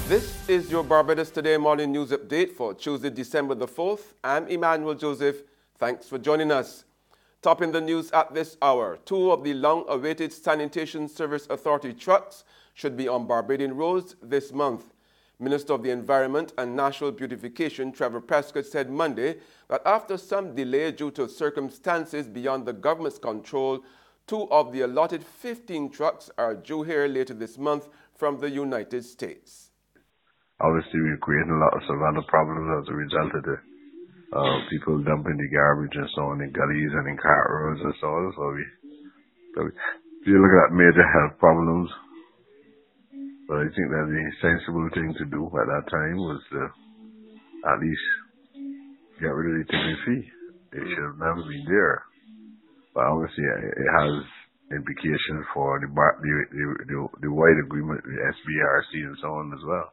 This is your Barbados Today morning news update for Tuesday, December the 4th. I'm Emmanuel Joseph. Thanks for joining us. Topping the news at this hour, 2 of the long-awaited Sanitation Service Authority trucks should be on Barbadian roads this month. Minister of the Environment and National Beautification, Trevor Prescott, said Monday that after some delay due to circumstances beyond the government's control, 2 of the allotted 15 trucks are due here later this month from the United States. Obviously, we're creating lots of other problems as a result of the people dumping the garbage and so on in gullies and in cart roads and so on. So if you look at major health problems, but I think that the sensible thing to do at that time was to at least get rid of the tipping fee. It should have never been there. But obviously, it has implications for the wide agreement with SBRC and so on as well.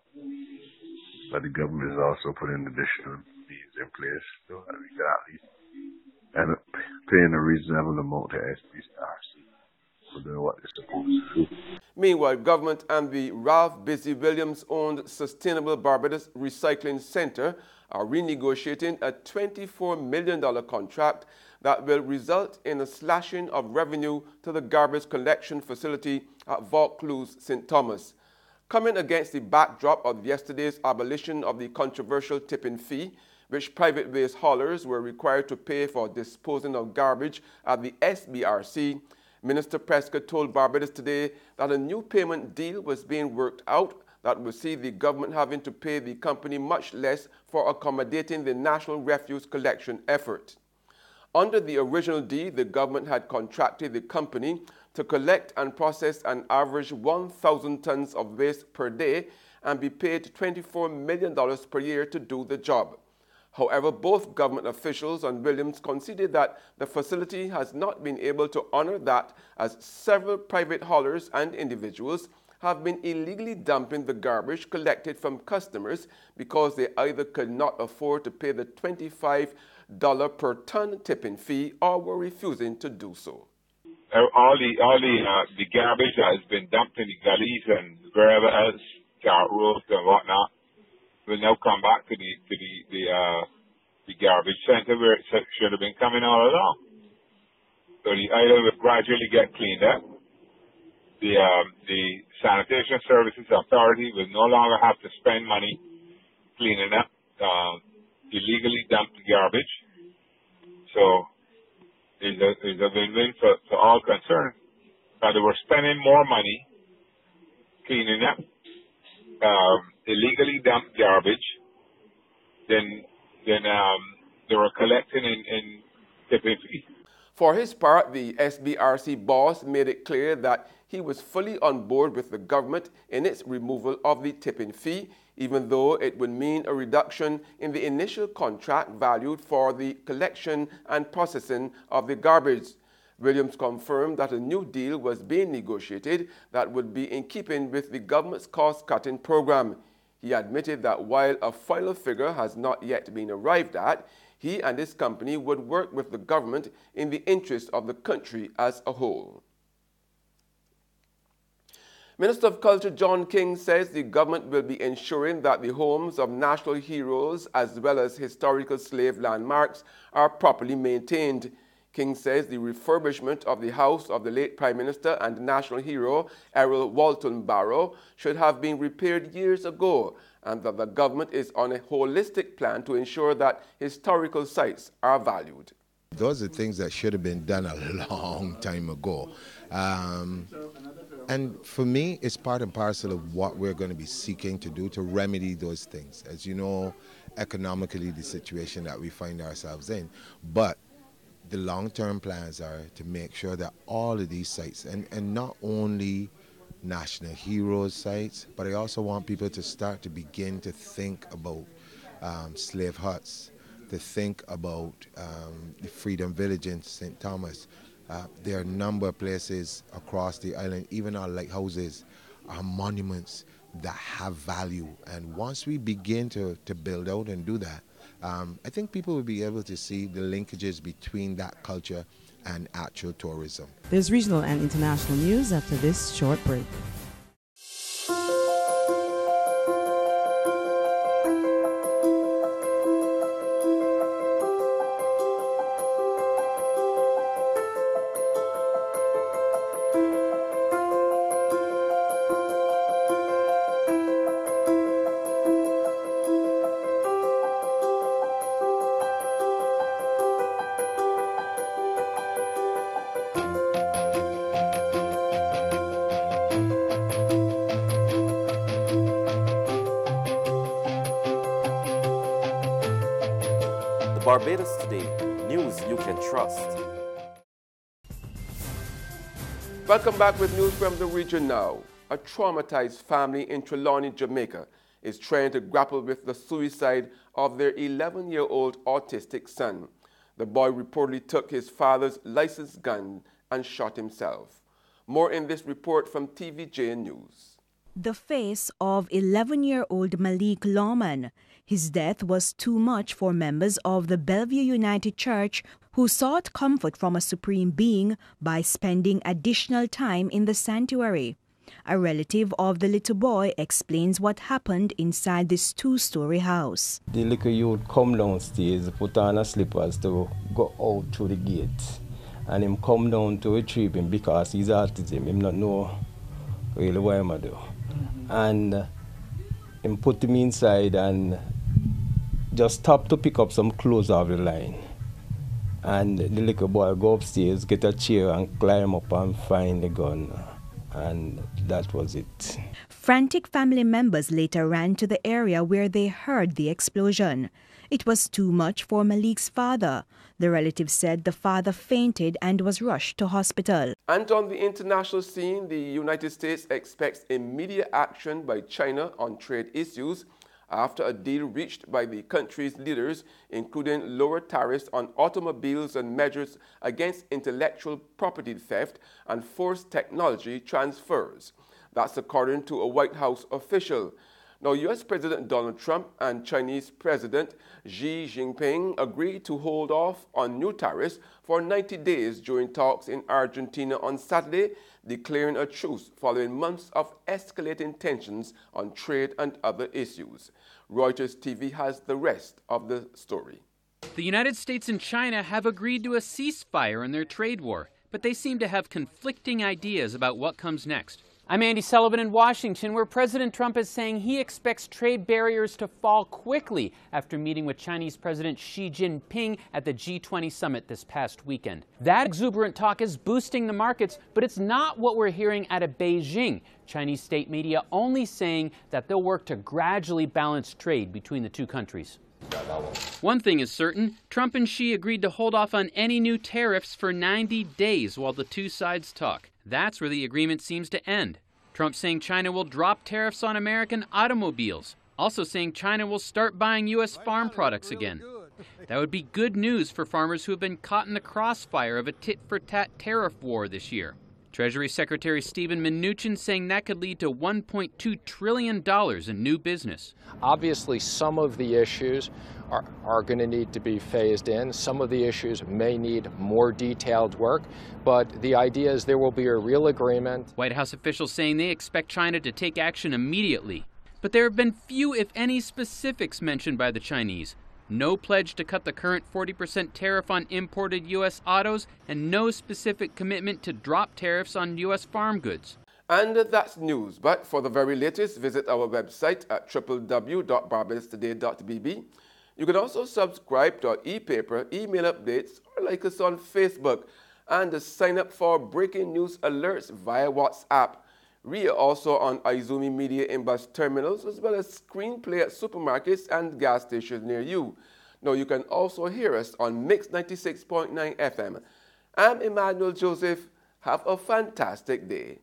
But the government is also putting additional fees in place so that we can at least end up paying a reasonable amount to SBRC for doing what they're supposed to do. Meanwhile, government and the Ralph Busy Williams-owned Sustainable Barbados Recycling Center are renegotiating a $24 million contract that will result in a slashing of revenue to the garbage collection facility at Vaucluse, St. Thomas. Coming against the backdrop of yesterday's abolition of the controversial tipping fee, which private waste haulers were required to pay for disposing of garbage at the SBRC, Minister Prescott told Barbados Today that a new payment deal was being worked out that would see the government having to pay the company much less for accommodating the national refuse collection effort. Under the original deal, the government had contracted the company to collect and process an average 1,000 tons of waste per day and be paid $24 million per year to do the job. However, both government officials and Williams conceded that the facility has not been able to honor that, as several private haulers and individuals have been illegally dumping the garbage collected from customers because they either could not afford to pay the $25 per ton tipping fee or were refusing to do so. All the garbage that has been dumped in the gullies and wherever else, cart roads and whatnot, will now come back to the garbage center where it should have been coming all along. So the island will gradually get cleaned up. The Sanitation Services Authority will no longer have to spend money cleaning up illegally dumped garbage. So it's a win-win for all concerned. They were spending more money cleaning up illegally dumped garbage than they were collecting in tipping fees. For his part, the SBRC boss made it clear that he was fully on board with the government in its removal of the tipping fee, even though it would mean a reduction in the initial contract valued for the collection and processing of the garbage. Williams confirmed that a new deal was being negotiated that would be in keeping with the government's cost-cutting program. He admitted that while a final figure has not yet been arrived at, he and his company would work with the government in the interest of the country as a whole. Minister of Culture John King says the government will be ensuring that the homes of national heroes as well as historical slave landmarks are properly maintained. King says the refurbishment of the house of the late Prime Minister and national hero Errol Walton Barrow should have been repaired years ago, and that the government is on a holistic plan to ensure that historical sites are valued. Those are things that should have been done a long time ago. And for me, it's part and parcel of what we're going to be seeking to do to remedy those things. As you know, economically, the situation that we find ourselves in. But the long-term plans are to make sure that all of these sites, and not only national heroes sites, but I also want people to start to begin to think about slave huts, to think about the Freedom Village in St. Thomas. There are a number of places across the island, even our lighthouses, our monuments that have value. And once we begin to build out and do that, I think people will be able to see the linkages between that culture and actual tourism. There's regional and international news after this short break. Barbados Today, news you can trust. Welcome back with news from the region now. A traumatized family in Trelawney, Jamaica is trying to grapple with the suicide of their 11-year-old autistic son. The boy reportedly took his father's licensed gun and shot himself. More in this report from TVJ News. The face of 11-year-old Malik Lawman. His death was too much for members of the Bellevue United Church who sought comfort from a supreme being by spending additional time in the sanctuary. A relative of the little boy explains what happened inside this two-story house. The little youth come downstairs, put on a slippers to go out through the gate. And him come down to retrieve him because he's autism. Him not know really what I'm do. And him put him inside and just stopped to pick up some clothes off the line. And the little boy go upstairs, get a chair and climb up and find the gun. And that was it. Frantic family members later ran to the area where they heard the explosion. It was too much for Malik's father. The relative said the father fainted and was rushed to hospital. And on the international scene, the United States expects immediate action by China on trade issues after a deal reached by the country's leaders, including lower tariffs on automobiles and measures against intellectual property theft and forced technology transfers. That's according to a White House official. Now, U.S. President Donald Trump and Chinese President Xi Jinping agreed to hold off on new tariffs for 90 days during talks in Argentina on Saturday, declaring a truce following months of escalating tensions on trade and other issues. Reuters TV has the rest of the story. The United States and China have agreed to a ceasefire in their trade war, but they seem to have conflicting ideas about what comes next. I'm Andy Sullivan in Washington, where President Trump is saying he expects trade barriers to fall quickly after meeting with Chinese President Xi Jinping at the G20 summit this past weekend. That exuberant talk is boosting the markets, but it's not what we're hearing out of Beijing. Chinese state media only saying that they'll work to gradually balance trade between the two countries. One thing is certain, Trump and Xi agreed to hold off on any new tariffs for 90 days while the two sides talk. That's where the agreement seems to end. Trump saying China will drop tariffs on American automobiles, also saying China will start buying U.S. farm products again. That would be good news for farmers who have been caught in the crossfire of a tit-for-tat tariff war this year. Treasury Secretary Steven Mnuchin saying that could lead to $1.2 trillion in new business. Obviously, some of the issues are going to need to be phased in. Some of the issues may need more detailed work, but the idea is there will be a real agreement. White House officials saying they expect China to take action immediately. But there have been few, if any, specifics mentioned by the Chinese. No pledge to cut the current 40% tariff on imported U.S. autos, and no specific commitment to drop tariffs on U.S. farm goods. And that's news, but for the very latest, visit our website at www.barbadostoday.bb. You can also subscribe to our e-paper, email updates, or like us on Facebook, and sign up for breaking news alerts via WhatsApp. We are also on Izumi Media in-bus terminals, as well as screenplay at supermarkets and gas stations near you. Now, you can also hear us on Mix 96.9 FM. I'm Emmanuel Joseph. Have a fantastic day.